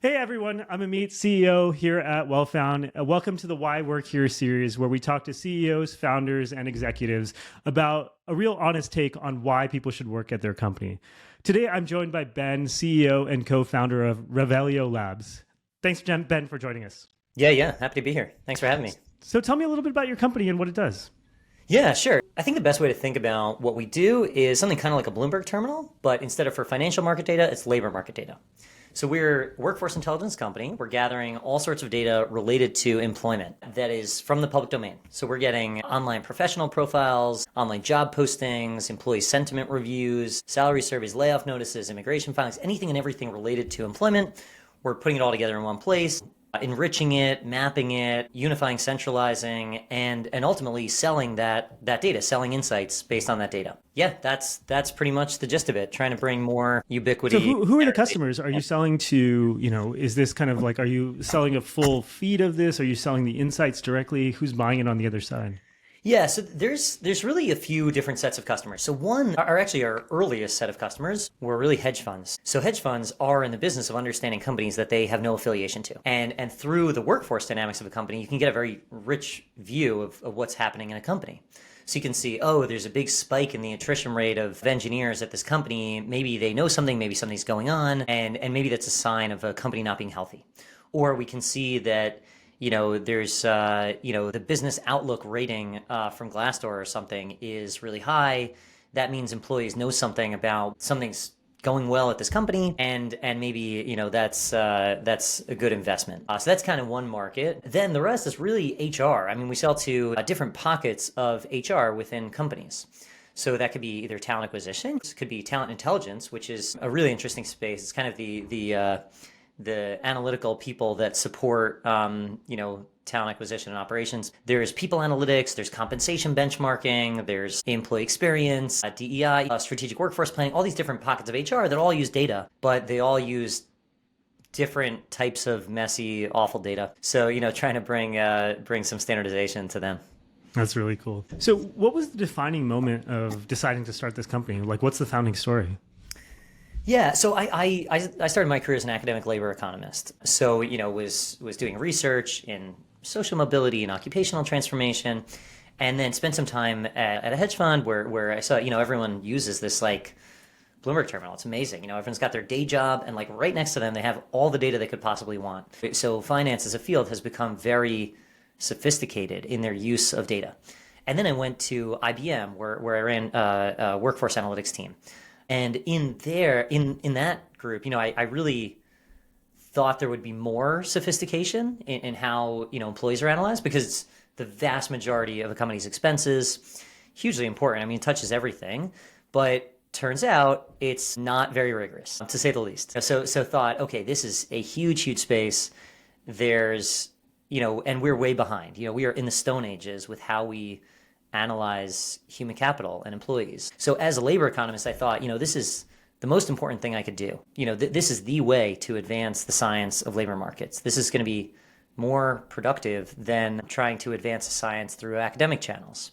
Hey everyone, I'm Amit, CEO here at Wellfound. Welcome to the Why Work Here series, where we talk to CEOs, founders, and executives about a real honest take on why people should work at their company. Today, I'm joined by Ben, CEO and co-founder of Revelio Labs. Thanks, Ben, for joining us. Yeah. Happy to be here. Thanks for having me. So tell me a little bit about your company and what it does. Yeah, sure. I think the best way to think about what we do is something kind of like a Bloomberg terminal, but instead of for financial market data, it's labor market data. So we're a workforce intelligence company. We're gathering all sorts of data related to employment that is from the public domain. So we're getting online professional profiles, online job postings, employee sentiment reviews, salary surveys, layoff notices, immigration filings, anything and everything related to employment. We're putting it all together in one place, enriching it, mapping it, unifying, centralizing, and ultimately selling that data, selling insights based on that data. Yeah, that's pretty much the gist of it, trying to bring more ubiquity. So who are the customers? Are you selling to, is this kind of like, are you selling a full feed of this? Are you selling the insights directly? Who's buying it on the other side? Yeah, so there's really a few different sets of customers. So one are actually our earliest set of customers were really hedge funds. So hedge funds are in the business of understanding companies that they have no affiliation to. And through the workforce dynamics of a company, you can get a very rich view of what's happening in a company. So you can see, oh, there's a big spike in the attrition rate of engineers at this company. Maybe they know something, maybe something's going on, and maybe that's a sign of a company not being healthy. Or we can see that there's, the business outlook rating from Glassdoor or something is really high. That means employees know something about something's going well at this company, and maybe, that's a good investment. So that's kind of one market. Then the rest is really HR. I mean, we sell to different pockets of HR within companies. So that could be either talent acquisition, it could be talent intelligence, which is a really interesting space. It's kind of the analytical people that support, talent acquisition and operations. There's people analytics, there's compensation benchmarking, there's employee experience, DEI, strategic workforce planning, all these different pockets of HR that all use data, but they all use different types of messy, awful data. So, trying to bring some standardization to them. That's really cool. So what was the defining moment of deciding to start this company? Like, what's the founding story? Yeah, so I started my career as an academic labor economist. So, was doing research in social mobility and occupational transformation, and then spent some time at a hedge fund where I saw, everyone uses this like Bloomberg terminal. It's amazing. Everyone's got their day job, and like right next to them, they have all the data they could possibly want. So finance as a field has become very sophisticated in their use of data. And then I went to IBM where I ran a workforce analytics team. And in that group, I really thought there would be more sophistication in how, employees are analyzed, because the vast majority of a company's expenses, hugely important. I mean, it touches everything, but turns out it's not very rigorous, to say the least. So thought, okay, this is a huge space. There's, and we're way behind. We are in the Stone Ages with how we analyze human capital and employees. So as a labor economist, I thought, this is the most important thing I could do. This is the way to advance the science of labor markets. This is going to be more productive than trying to advance the science through academic channels.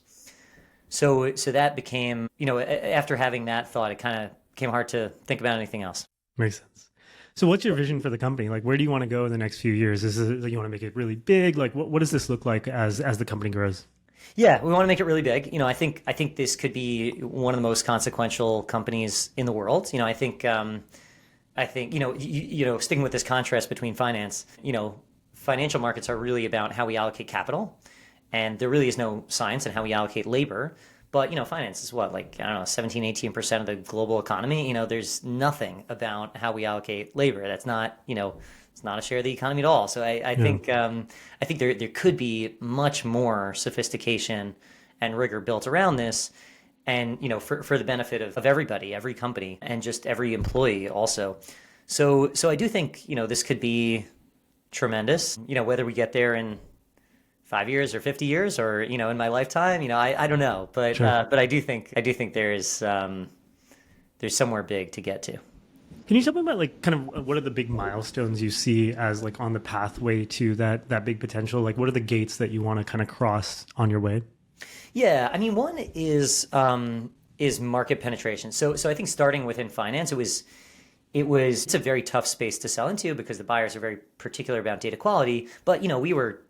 So that became, after having that thought, it kind of became hard to think about anything else. Makes sense. So what's your vision for the company? Like, where do you want to go in the next few years? Is it like you want to make it really big? Like, what does this look like as the company grows? Yeah, we want to make it really big. I think this could be one of the most consequential companies in the world. I think sticking with this contrast between finance, financial markets are really about how we allocate capital, and there really is no science in how we allocate labor. But, finance is what, 17-18% of the global economy. There's nothing about how we allocate labor. That's not, it's not a share of the economy at all. So I think there could be much more sophistication and rigor built around this, and for the benefit of everybody, every company, and just every employee also. So I do think this could be tremendous. Whether we get there in 5 years or 50 years or in my lifetime, I don't know, but Sure. But I do think there's somewhere big to get to. Can you tell me about like kind of what are the big milestones you see as like on the pathway to that big potential? Like, what are the gates that you want to kind of cross on your way? Yeah, I mean, one is market penetration. So I think starting within finance, it it's a very tough space to sell into because the buyers are very particular about data quality. But, we were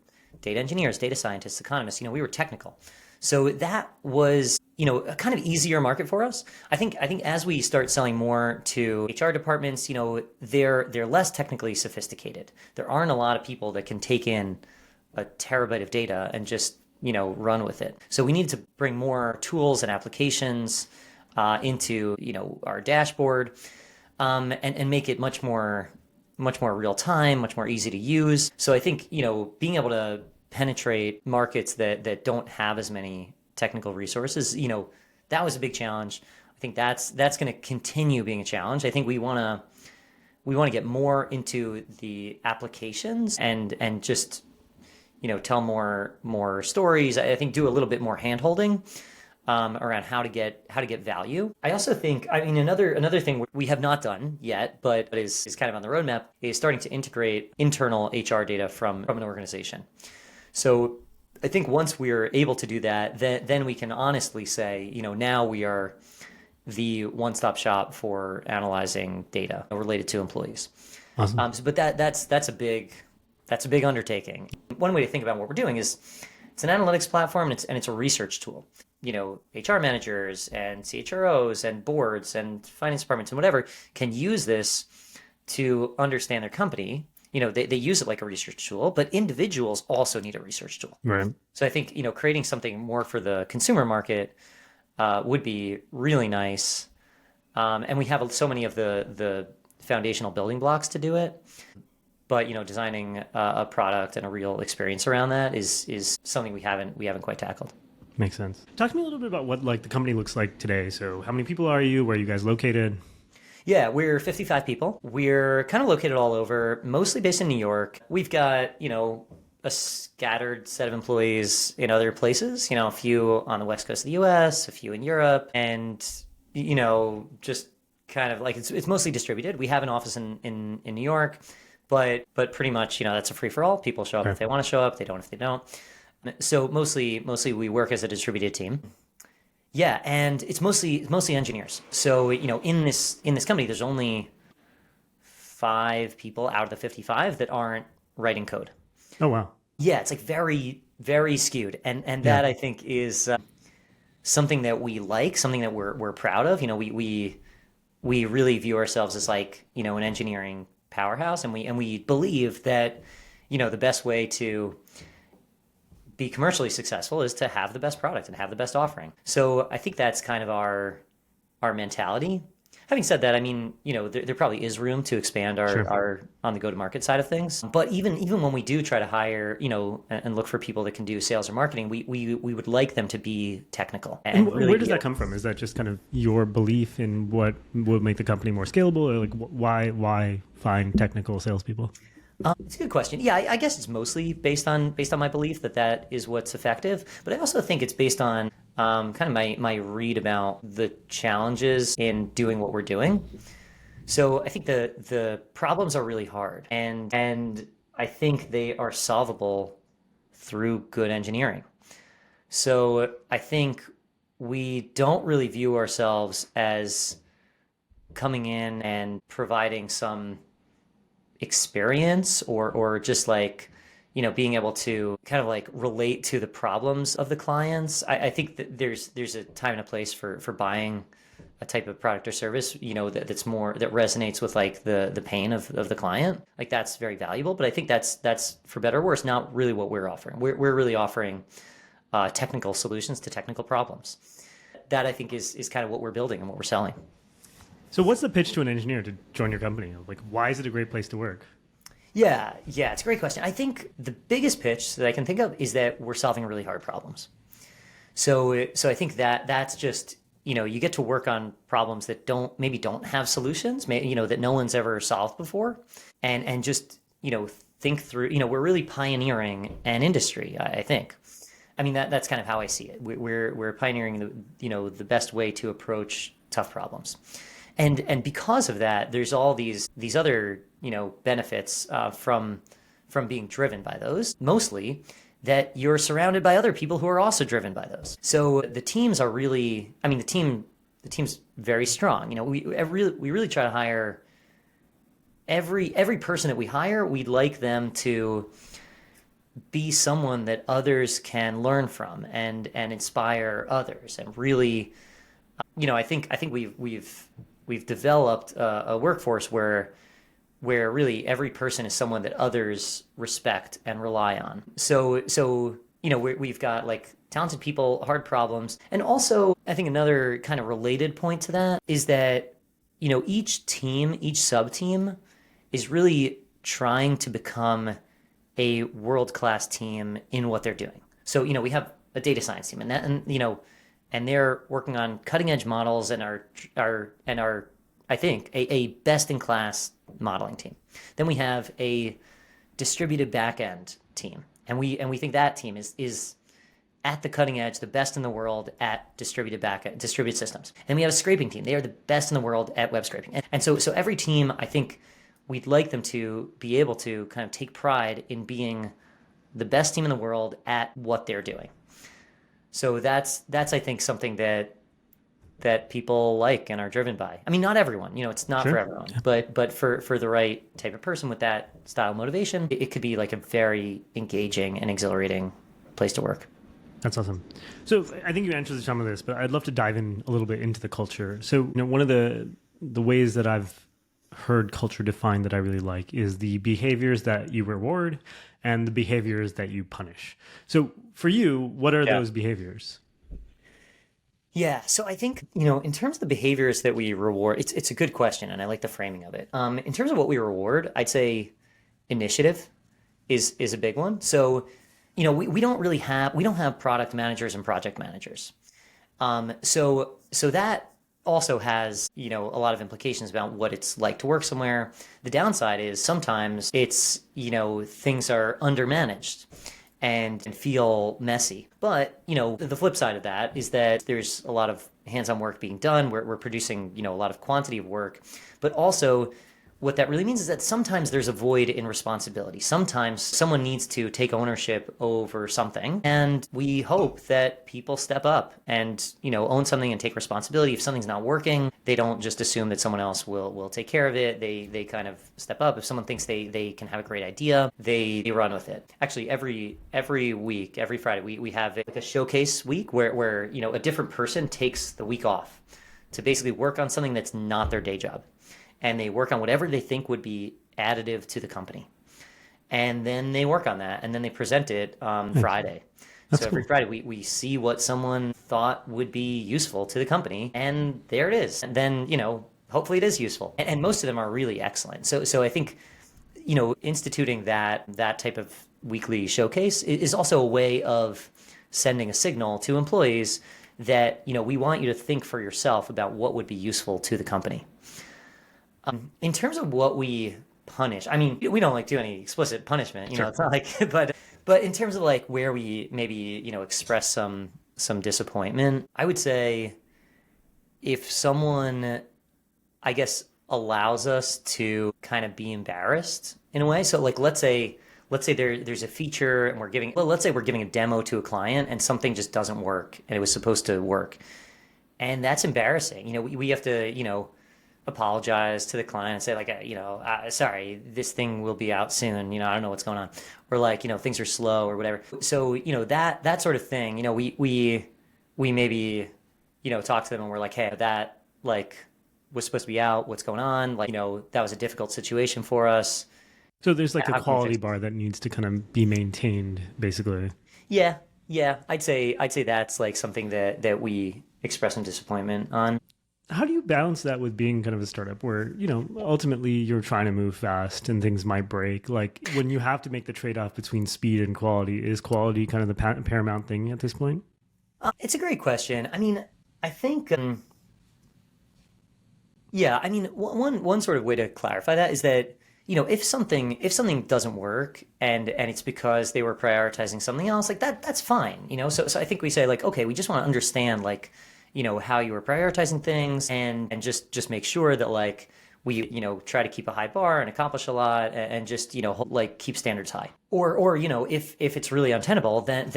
data engineers, data scientists, economists, we were technical. So that was, a kind of easier market for us. I think as we start selling more to HR departments, they're less technically sophisticated. There aren't a lot of people that can take in a terabyte of data and just, run with it. So we need to bring more tools and applications into, our dashboard and make it much more real time, much more easy to use. So I think, being able to penetrate markets that don't have as many technical resources, that was a big challenge. I think that's going to continue being a challenge. I think we want to get more into the applications and just, tell more stories. I think do a little bit more hand-holding around how to get value. I also think, another thing we have not done yet, but is kind of on the roadmap, is starting to integrate internal HR data from an organization. So I think once we're able to do that, then we can honestly say, now we are the one-stop shop for analyzing data related to employees. Awesome. But that's a big undertaking. One way to think about what we're doing is it's an analytics platform and it's a research tool. HR managers and CHROs and boards and finance departments and whatever can use this to understand their company. They use it like a research tool, but individuals also need a research tool. Right. So I think, creating something more for the consumer market would be really nice. And we have so many of the foundational building blocks to do it. But, designing a product and a real experience around that is something we haven't quite tackled. Makes sense. Talk to me a little bit about what the company looks like today. So how many people are you? Where are you guys located? Yeah, we're 55 people. We're kind of located all over, mostly based in New York. We've got, a scattered set of employees in other places, a few on the West Coast of the US, a few in Europe, and, just kind of like it's mostly distributed. We have an office in New York, but pretty much, that's a free-for-all. People show up if they want to show up, they don't if they don't. So mostly we work as a distributed team. Yeah, and it's mostly engineers. So, in this company, there's only 5 people out of the 55 that aren't writing code. Oh, wow. Yeah, it's like very, very skewed. And that I think is something that we like, something that we're proud of. We really view ourselves as like, an engineering powerhouse, and we believe that, the best way to be commercially successful is to have the best product and have the best offering. So I think that's kind of our mentality. Having said that, there probably is room to expand our on the go-to-market side of things. But even when we do try to hire, and look for people that can do sales or marketing, we would like them to be technical. And really where does that come from? Is that just kind of your belief in what will make the company more scalable, or like why find technical salespeople? It's a good question. Yeah, I guess it's mostly based on my belief that is what's effective. But I also think it's based on kind of my read about the challenges in doing what we're doing. So I think the problems are really hard, and I think they are solvable through good engineering. So I think we don't really view ourselves as coming in and providing some experience or just like, being able to kind of like relate to the problems of the clients. I think that there's a time and a place for buying a type of product or service, that's more, that resonates with like the pain of the client. Like that's very valuable, but I think that's for better or worse, not really what we're offering. We're really offering technical solutions to technical problems. That I think is kind of what we're building and what we're selling. So what's the pitch to an engineer to join your company? Like, why is it a great place to work? Yeah, it's a great question. I think the biggest pitch that I can think of is that we're solving really hard problems. So I think that's just, you get to work on problems that maybe don't have solutions, that no one's ever solved before, and just, think through, we're really pioneering an industry, I think. That's kind of how I see it. We're pioneering the best way to approach tough problems. And because of that, there's all these other, benefits from being driven by those, mostly that you're surrounded by other people who are also driven by those. So the teams are really, the team's very strong. We really try to hire every person that we hire, we'd like them to be someone that others can learn from and inspire others. And really, I think we've developed a workforce where really every person is someone that others respect and rely on. So we've got like talented people, hard problems. And also, I think another kind of related point to that is that, each team, each sub team is really trying to become a world-class team in what they're doing. So, we have a data science team and they're working on cutting edge models and are I think a best in class modeling team. Then we have a distributed backend team. And we think that team is at the cutting edge, the best in the world at distributed systems. And we have a scraping team. They are the best in the world at web scraping. And so every team, I think we'd like them to be able to kind of take pride in being the best team in the world at what they're doing. So that's I think something that people like and are driven by. I mean, not everyone, it's not for everyone, but for the right type of person with that style of motivation, it could be like a very engaging and exhilarating place to work. That's awesome. So I think you answered some of this, but I'd love to dive in a little bit into the culture. So, one of the ways that I've heard culture defined that I really like is the behaviors that you reward and the behaviors that you punish. So for you, what are those behaviors? Yeah, so I think, in terms of the behaviors that we reward, it's a good question, and I like the framing of it. In terms of what we reward, I'd say initiative is a big one. So, we don't have product managers and project managers. So that also has, a lot of implications about what it's like to work somewhere. The downside is sometimes it's, things are undermanaged and feel messy. But, the flip side of that is that there's a lot of hands-on work being done. We're producing, a lot of quantity of work, but also what that really means is that sometimes there's a void in responsibility. Sometimes someone needs to take ownership over something, and we hope that people step up and, own something and take responsibility. If something's not working, they don't just assume that someone else will take care of it. They kind of step up. If someone thinks they can have a great idea, they run with it. Actually, every week, every Friday, we have like a showcase week where a different person takes the week off to basically work on something that's not their day job. And they work on whatever they think would be additive to the company. And then they work on that, and then they present it on Friday. That's so every cool. Friday we see what someone thought would be useful to the company, and there it is. And then, hopefully it is useful. And most of them are really excellent. So I think, instituting that type of weekly showcase is also a way of sending a signal to employees that, we want you to think for yourself about what would be useful to the company. In terms of what we punish, I mean, we don't do any explicit punishment, Sure. it's not but in terms of where we maybe, express some disappointment, I would say if someone, I guess, allows us to kind of be embarrassed in a way. So let's say there's a feature and let's say we're giving a demo to a client and something just doesn't work and it was supposed to work. And that's embarrassing. We have to, apologize to the client and say sorry, this thing will be out soon. I don't know what's going on. Or things are slow or whatever. So, that sort of thing, we maybe, talk to them and we're like, hey, that was supposed to be out. What's going on? That was a difficult situation for us. So there's a How can we quality fix it? bar that needs to kind of be maintained, basically. Yeah. I'd say that's something that we express some disappointment on. How do you balance that with being kind of a startup where, ultimately you're trying to move fast and things might break? Like when you have to make the trade-off between speed and quality, is quality kind of the paramount thing at this point? It's a great question. I mean, I think, one sort of way to clarify that is that, if something doesn't work and it's because they were prioritizing something else, that's fine, So I think we say okay, we just want to understand how you were prioritizing things and just make sure that we, try to keep a high bar and accomplish a lot and just, keep standards high. Or if it's really untenable, then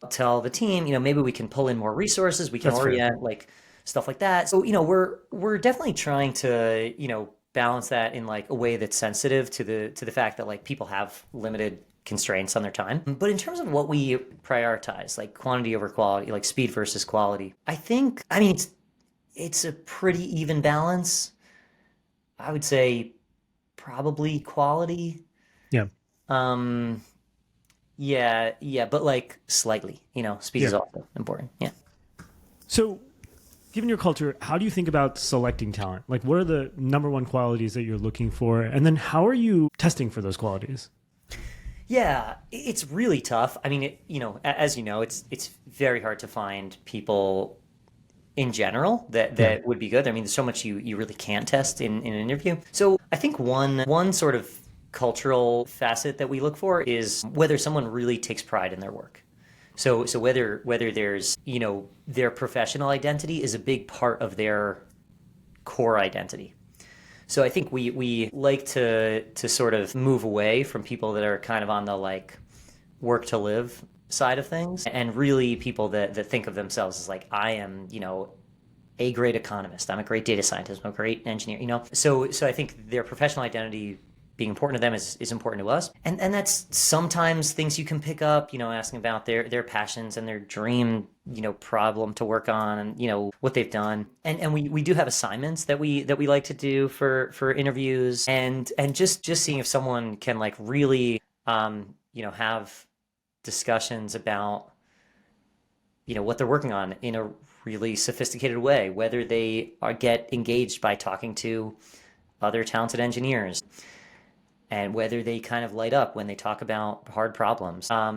tell the team, maybe we can pull in more resources, we can That's fair. orient stuff like that. So, we're definitely trying to, balance that in like a way that's sensitive to the fact that like people have limited constraints on their time. But in terms of what we prioritize, like quantity over quality, like speed versus quality, I mean, it's a pretty even balance. I would say probably quality. Yeah. Um, yeah, but like slightly, speed Yeah. is also important. Yeah. So, given your culture, how do you think about selecting talent? Like, what are the number one qualities that you're looking for? And then how are you testing for those qualities? Yeah, it's really tough. I mean, as you know, it's very hard to find people in general that would be good. I mean, there's so much you really can't test in an interview. So I think one sort of cultural facet that we look for is whether someone really takes pride in their work. So whether there's, their professional identity is a big part of their core identity. So I think we like to sort of move away from people that are kind of on the like work to live side of things, and really people that think of themselves as like, I am, a great economist, I'm a great data scientist, I'm a great engineer. So I think their professional identity being important to them is important to us. And that's sometimes things you can pick up, asking about their passions and their dream, problem to work on, and, what they've done. And we do have assignments that we like to do for interviews, and just seeing if someone can like really, have discussions about, what they're working on in a really sophisticated way, whether they get engaged by talking to other talented engineers, and whether they kind of light up when they talk about hard problems. I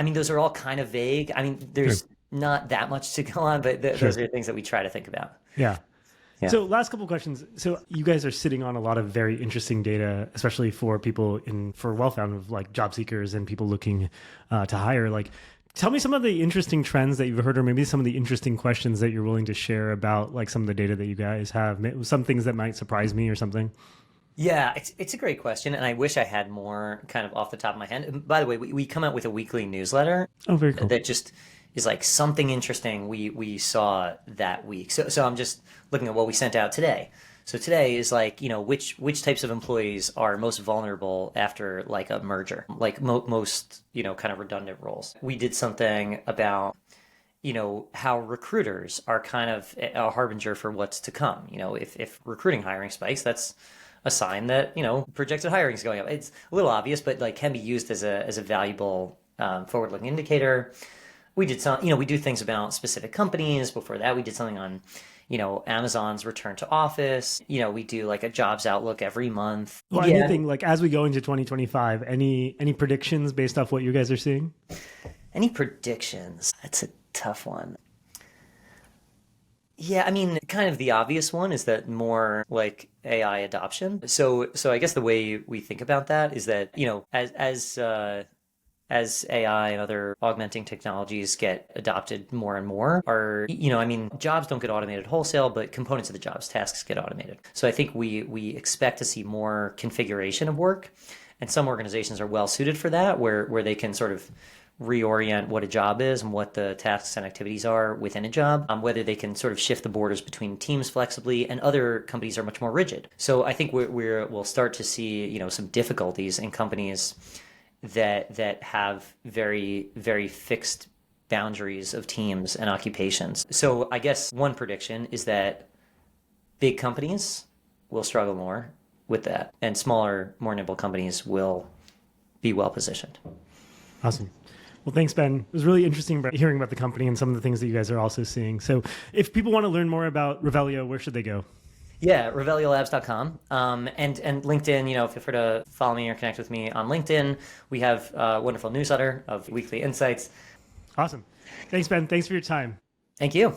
mean, those are all kind of vague. I mean, there's not that much to go on, but those are things that we try to think about. Yeah. Yeah. So last couple of questions. So you guys are sitting on a lot of very interesting data, especially for people for Wellfound, of like job seekers and people looking to hire. Like, tell me some of the interesting trends that you've heard, or maybe some of the interesting questions that you're willing to share about like some of the data that you guys have, some things that might surprise me or something. Yeah, it's a great question, and I wish I had more kind of off the top of my head. And by the way, we come out with a weekly newsletter. Oh, very cool. That just is like something interesting we saw that week. So I'm just looking at what we sent out today. So today is like, which types of employees are most vulnerable after like a merger, like most, kind of redundant roles. We did something about, how recruiters are kind of a harbinger for what's to come. If recruiting hiring spikes, that's a sign that, projected hiring is going up. It's a little obvious, but like can be used as a valuable forward-looking indicator. We did we do things about specific companies. Before that, we did something on, Amazon's return to office. We do like a jobs outlook every month. Well, anything like as we go into 2025, any predictions based off what you guys are seeing? Any predictions? That's a tough one. Yeah, I mean, kind of the obvious one is that more like AI adoption. So I guess the way we think about that is that, as AI and other augmenting technologies get adopted more and more, jobs don't get automated wholesale, but components of the jobs, tasks get automated. So I think we expect to see more configuration of work, and some organizations are well suited for that, where they can sort of reorient what a job is and what the tasks and activities are within a job, whether they can sort of shift the borders between teams flexibly, and other companies are much more rigid. So I think we'll start to see, some difficulties in companies that have very, very fixed boundaries of teams and occupations. So I guess one prediction is that big companies will struggle more with that, and smaller, more nimble companies will be well positioned. Awesome. Well, thanks, Ben. It was really interesting hearing about the company and some of the things that you guys are also seeing. So if people want to learn more about Revelio, where should they go? Yeah, reveliolabs.com. And LinkedIn, feel free to follow me or connect with me on LinkedIn. We have a wonderful newsletter of weekly insights. Awesome. Thanks, Ben. Thanks for your time. Thank you.